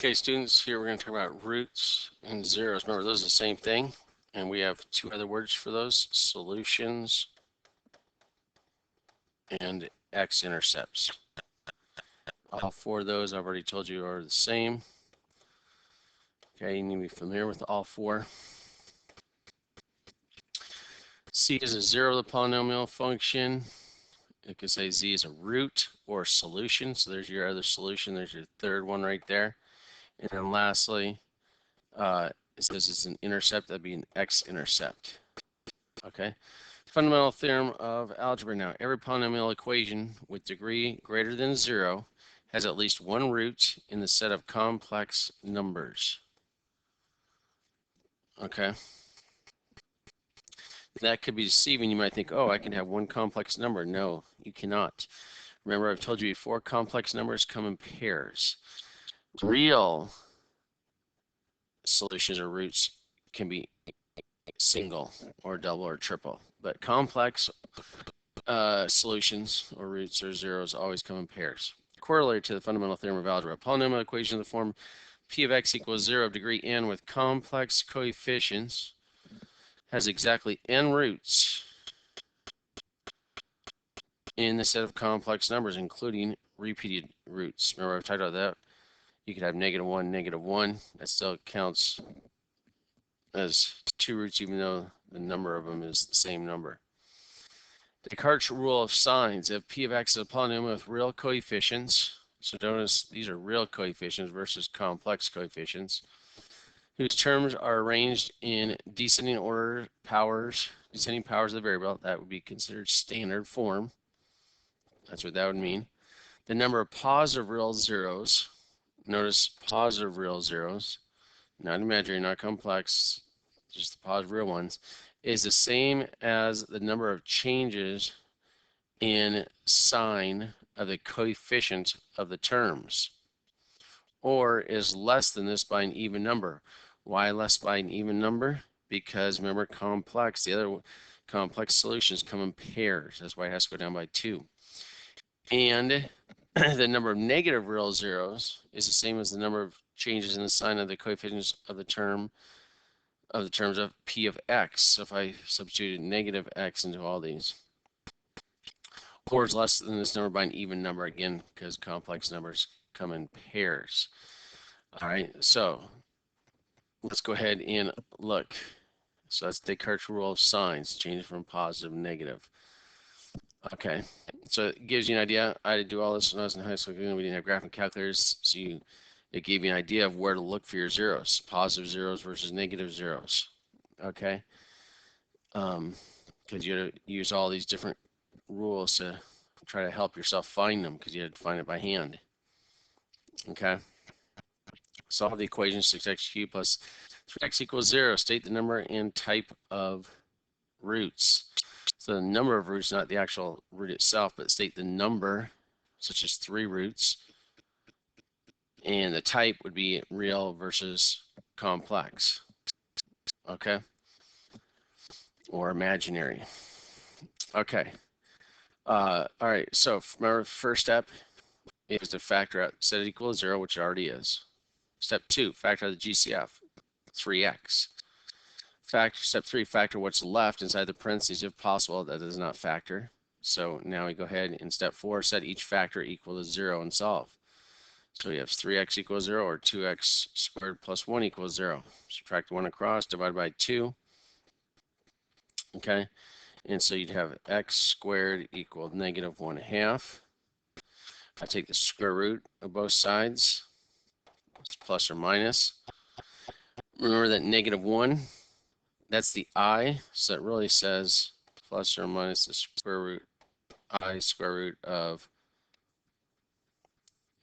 Okay, students, here we're going to talk about roots and zeros. Remember, those are the same thing, and we have two other words for those, solutions and x-intercepts. All four of those I've already told you are the same. Okay, you need to be familiar with all four. C is a zero of the polynomial function. It could say z is a root or solution. So there's your other solution. There's your third one right there. And then lastly, it says it's an intercept. That'd be an x-intercept. Okay. Fundamental theorem of algebra now. Every polynomial equation with degree greater than 0 has at least one root in the set of complex numbers. Okay. That could be deceiving. You might think, oh, I can have one complex number. No, you cannot. Remember, I've told you before, complex numbers come in pairs. Real solutions or roots can be single or double or triple, but complex solutions or roots or zeros always come in pairs. Corollary to the fundamental theorem of algebra, polynomial equation of the form p of x equals 0 of degree n with complex coefficients has exactly n roots in the set of complex numbers, including repeated roots. Remember, I've talked about that. You could have -1, -1. That still counts as two roots, even though the number of them is the same number. Descartes' rule of signs. If p of x is a polynomial with real coefficients, so notice these are real coefficients versus complex coefficients, whose terms are arranged in descending order powers, descending powers of the variable, that would be considered standard form. That's what that would mean. The number of positive real zeros, notice positive real zeros, not imaginary, not complex, just the positive real ones, is the same as the number of changes in sign of the coefficient of the terms, or is less than this by an even number. Why less by an even number? Because remember, complex, the other complex solutions come in pairs. That's why it has to go down by 2. And the number of negative real zeros is the same as the number of changes in the sign of the coefficients of the terms of p of x. So if I substitute negative x into all these, or is less than this number by an even number, again, because complex numbers come in pairs. All right, so let's go ahead and look. So that's Descartes' rule of signs, change from positive to negative. Okay, so it gives you an idea. I had to do all this when I was in high school. We didn't have graphing calculators, so it gave you an idea of where to look for your zeros, positive zeros versus negative zeros. Okay, because you had to use all these different rules to try to help yourself find them, because you had to find it by hand. Okay, solve the equation 6x cubed plus 3x equals 0. State the number and type of roots. So the number of roots, not the actual root itself, but state the number, such as 3 roots. And the type would be real versus complex. Okay? Or imaginary. Okay. All right, so remember, first step is to factor out, set it equal to 0, which it already is. Step 2, factor out the GCF, 3x. Step 3, factor what's left inside the parentheses if possible. That does not factor. So now we go ahead and step 4, set each factor equal to 0 and solve. So we have 3x equals 0 or 2x squared plus 1 equals 0. Subtract 1 across, divided by 2. Okay, and so you'd have x squared equal -1/2. I take the square root of both sides. It's plus or minus. Remember that -1, that's the I, so it really says plus or minus the square root, I square root of,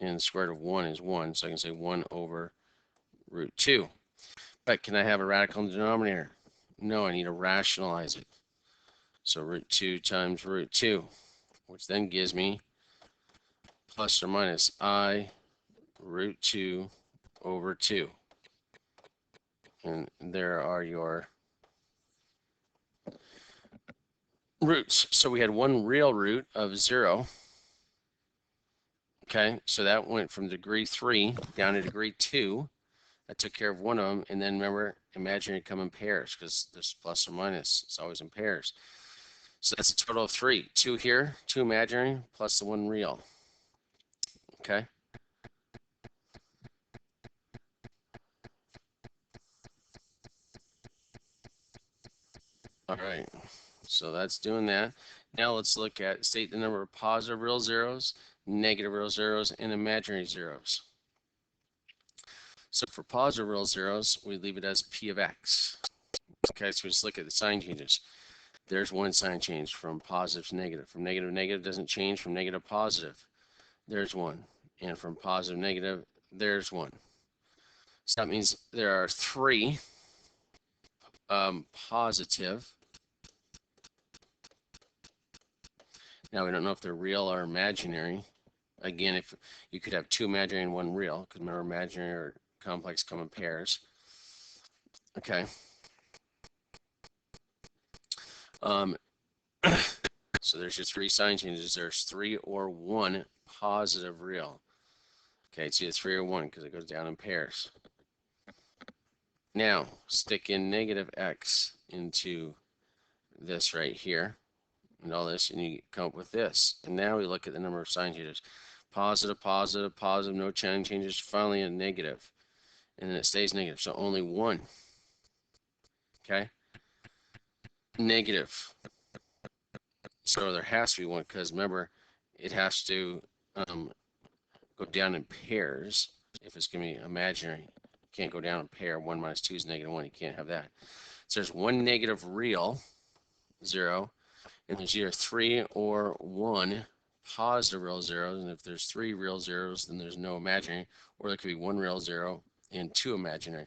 and the square root of 1 is 1, so I can say 1 over root 2. But can I have a radical in the denominator? No, I need to rationalize it. So root 2 times root 2, which then gives me plus or minus I root 2 over 2. And there are your roots. So we had one real root of 0. Okay, so that went from degree 3 down to degree 2. I took care of one of them, and then remember, imaginary come in pairs because there's plus or minus. It's always in pairs. So that's a total of 3. 2 here, 2 imaginary, plus the 1 real. Okay. All right, so that's doing that. Now let's look at state the number of positive real zeros, negative real zeros, and imaginary zeros. So for positive real zeros, we leave it as P of X. Okay, so we just look at the sign changes. There's one sign change from positive to negative. From negative to negative doesn't change. From negative to positive, there's one. And from positive to negative, there's one. So that means there are 3 positive. Now we don't know if they're real or imaginary. Again, if you could have 2 imaginary and 1 real, because remember imaginary or complex come in pairs. Okay. So there's your 3 sign changes. There's 3 or 1 positive real. Okay, it's either 3 or 1 because it goes down in pairs. Now, stick in negative x into this right here and all this, and you come up with this. And now we look at the number of sign changes. Positive, positive, positive, no sign changes, finally a negative. And then it stays negative, so only 1. Okay? Negative. So there has to be 1 because remember, it has to go down in pairs if it's going to be imaginary. You can't go down in pair. 1 minus 2 is negative 1. You can't have that. So there's 1 negative real, 0, and there's either 3 or 1 positive real zeros. And if there's 3 real zeros, then there's no imaginary, or there could be 1 real 0 and 2 imaginary.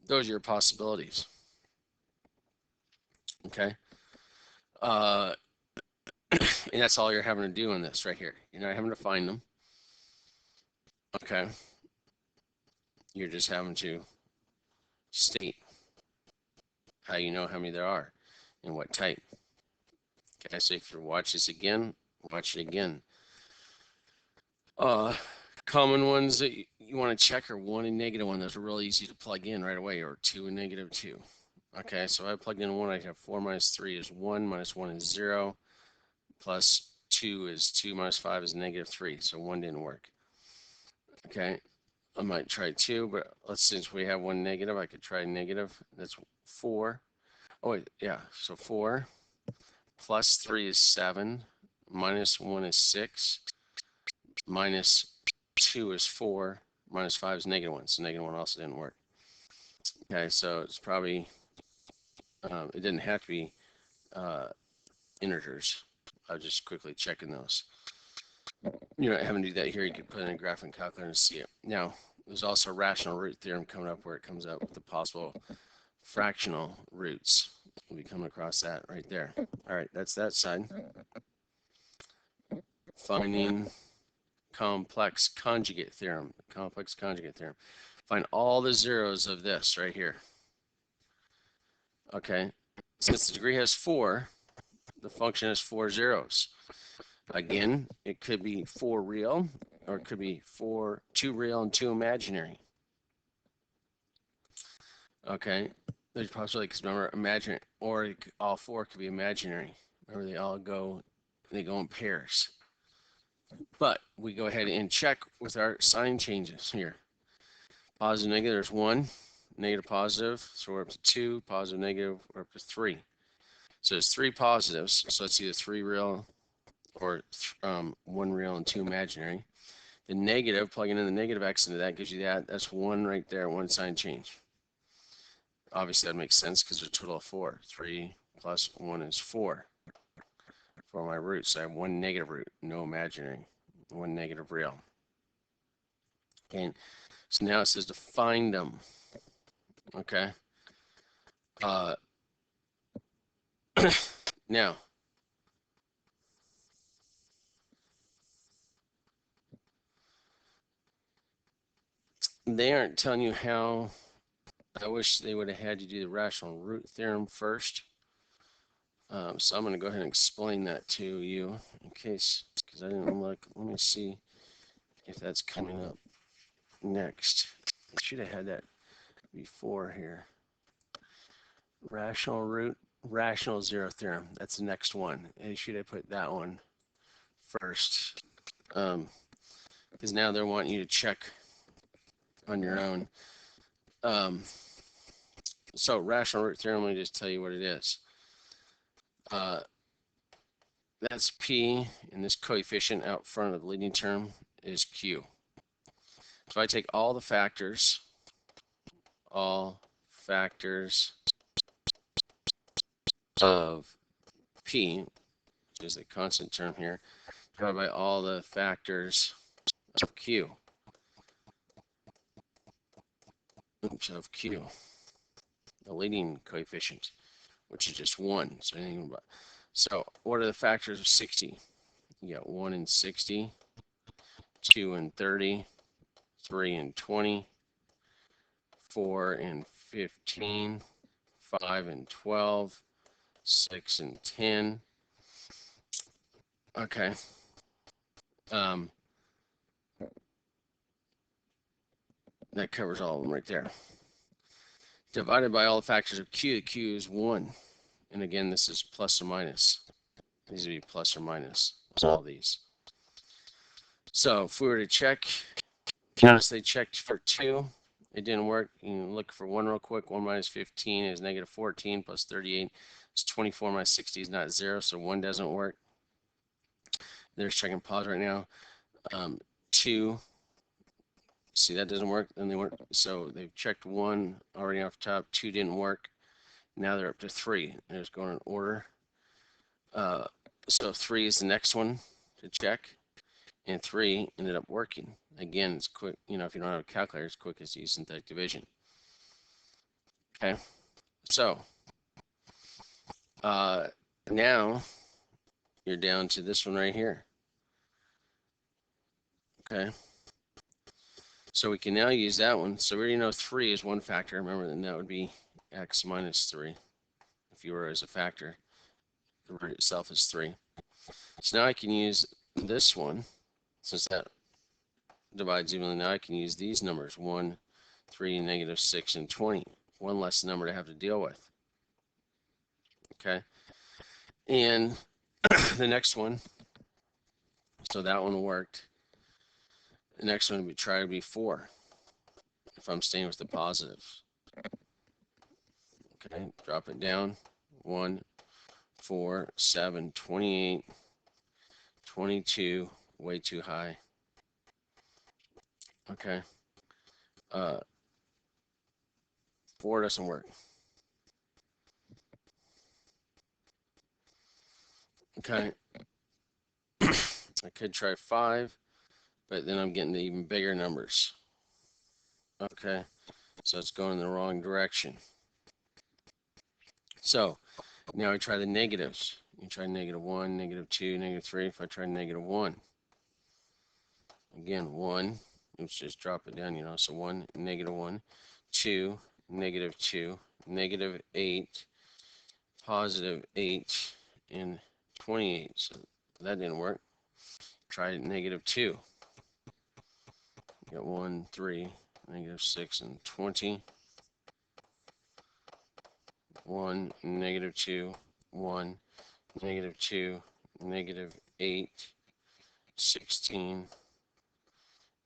Those are your possibilities. Okay. And that's all you're having to do in this right here. You're not having to find them. Okay. You're just having to state how you know how many there are and what type. Okay, so if you watch this again, watch it again. Common ones that you want to check are 1 and negative 1. Those are really easy to plug in right away, or 2 and negative 2. Okay, so if I plugged in 1, I have 4 minus 3 is 1, minus 1 is 0, plus 2 is 2, minus 5 is negative 3. So 1 didn't work. Okay, I might try 2, but since we have 1 negative, I could try negative. That's 4. Oh, wait, yeah, so 4 plus 3 is 7, minus 1 is 6, minus 2 is 4, minus 5 is negative 1. So negative 1 also didn't work. Okay, so it's probably, it didn't have to be integers. I was just quickly checking those. You know, having to do that here, you can put in a graphing calculator and see it. Now, there's also a rational root theorem coming up where it comes up with the possible fractional roots. We'll be coming across that right there. All right, that's that side. Finding complex conjugate theorem. Complex conjugate theorem. Find all the zeros of this right here. Okay, since the degree has 4, the function has 4 zeros. Again, it could be 4 real, or it could be 2 real and 2 imaginary. Okay, there's possibility because remember, imaginary, or all 4 could be imaginary. Remember, they go in pairs. But we go ahead and check with our sign changes here. Positive, negative, there's 1. Negative, positive, so we're up to 2. Positive, negative, we're up to 3. So there's 3 positives. So it's either 3 real or 1 real and 2 imaginary. The negative, plugging in the negative x into that gives you that. That's 1 right there, 1 sign change. Obviously, that makes sense because there's a total of 4. 3 plus 1 is 4 for my roots. I have 1 negative root, no imaginary, 1 negative real. Okay, so now it says to find them. Okay. Now, they aren't telling you how. I wish they would have had you do the rational root theorem first. So I'm going to go ahead and explain that to you in case, because I didn't look. Let me see if that's coming up next. I should have had that before here. Rational root, rational zero theorem. That's the next one. And should have put that one first. Because now they're wanting you to check on your own. So rational root theorem, let me just tell you what it is. That's P, and this coefficient out front of the leading term is Q. So I take all the factors of P, which is a constant term here, divided by all the factors of Q. Of Q, the leading coefficient, which is just 1. So what are the factors of 60? You got 1 and 60, 2 and 30, 3 and 20, 4 and 15, 5 and 12, 6 and 10. Okay. That covers all of them right there. Divided by all the factors of Q, Q is 1. And again, this is plus or minus. These would be plus or minus, all these. So if we were to check, notice they checked for 2. It didn't work. You can look for 1 real quick. 1 minus 15 is negative 14 plus 38 is 24 minus 60 is not 0, so 1 doesn't work. They're checking pause right now. 2, see that doesn't work. Then they weren't. So they've checked 1 already off the top. 2 didn't work. Now they're up to 3. They're just going in order. So 3 is the next one to check, and 3 ended up working. Again, it's quick. You know, if you don't have a calculator, it's quick as to use synthetic division. Okay, so now you're down to this one right here. Okay, so we can now use that one. So we already know 3 is one factor. Remember, then that would be x minus 3 if you were as a factor. The root itself is 3. So now I can use this one, since that divides evenly. Now I can use these numbers, 1, 3, negative 6, and 20. One less number to have to deal with. Okay. And the next one, so that one worked. The next one would try to be 4, if I'm staying with the positives. Okay, drop it down. 1, 4, 7, 28, 22, way too high. Okay. 4 doesn't work. Okay. I could try 5, but then I'm getting the even bigger numbers. Okay, so it's going in the wrong direction. So now I try the negatives. You try negative 1, negative 2, negative 3. If I try negative 1, again, 1, let's just drop it down, you know, so 1, negative 1, 2, negative 2, negative 8, positive 8, and 28. So that didn't work. Try negative 2. Got 1, 3, negative 6, and 20. 1, negative 2, 1, negative 2, negative 8, 16,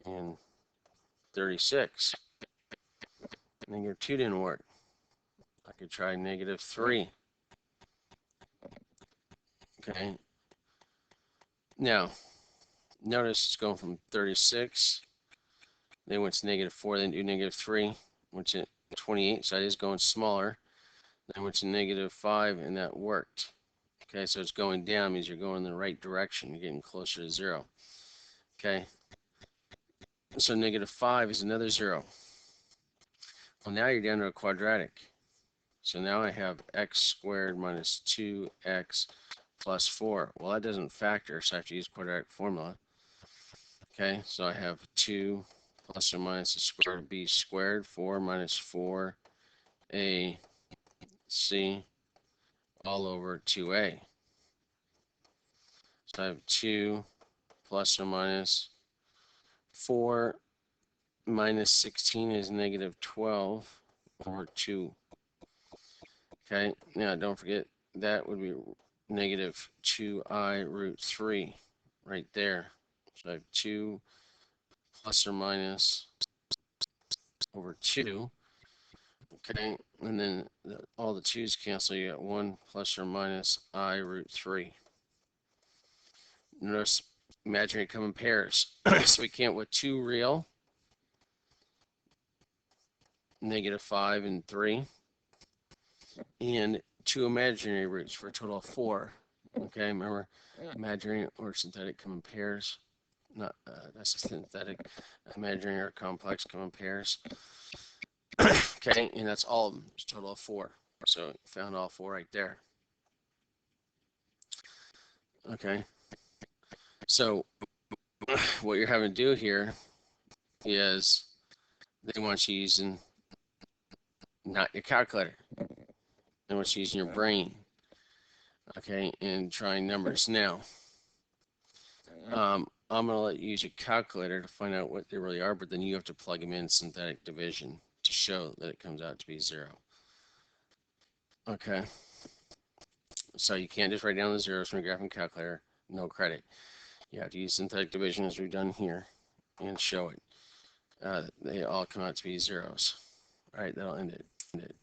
and 36. Negative 2 didn't work. I could try negative 3. Okay. Now, notice it's going from 36. Then went to negative 4, then do negative 3, went to 28, so that is going smaller. Then went to negative 5, and that worked. Okay, so it's going down, means you're going in the right direction. You're getting closer to 0. Okay. So negative 5 is another 0. Well, now you're down to a quadratic. So now I have x squared minus 2x plus 4. Well, that doesn't factor, so I have to use quadratic formula. Okay, so I have 2 plus or minus the square root of b squared, 4 minus 4ac all over 2a. So I have 2 plus or minus 4 minus 16 is negative 12 over 2. Okay, now don't forget that would be negative 2I root 3 right there. So I have 2 plus or minus over 2. Okay, and then all the 2's cancel. You got 1 plus or minus I root 3. Notice imaginary come in pairs. So we can't with 2 real, negative 5 and 3, and 2 imaginary roots for a total of 4. Okay, remember imaginary or synthetic come in pairs. Not that's a synthetic. Imaginary or complex come in pairs. Okay, and that's all of them. It's a total of 4. So found all 4 right there. Okay, so what you're having to do here is they want you using not your calculator. They want you using your brain. Okay, and trying numbers. Now, I'm going to let you use your calculator to find out what they really are, but then you have to plug them in synthetic division to show that it comes out to be 0. Okay, so you can't just write down the zeros from your graphing calculator. No credit. You have to use synthetic division as we've done here and show it. They all come out to be zeros. All right, that'll end it.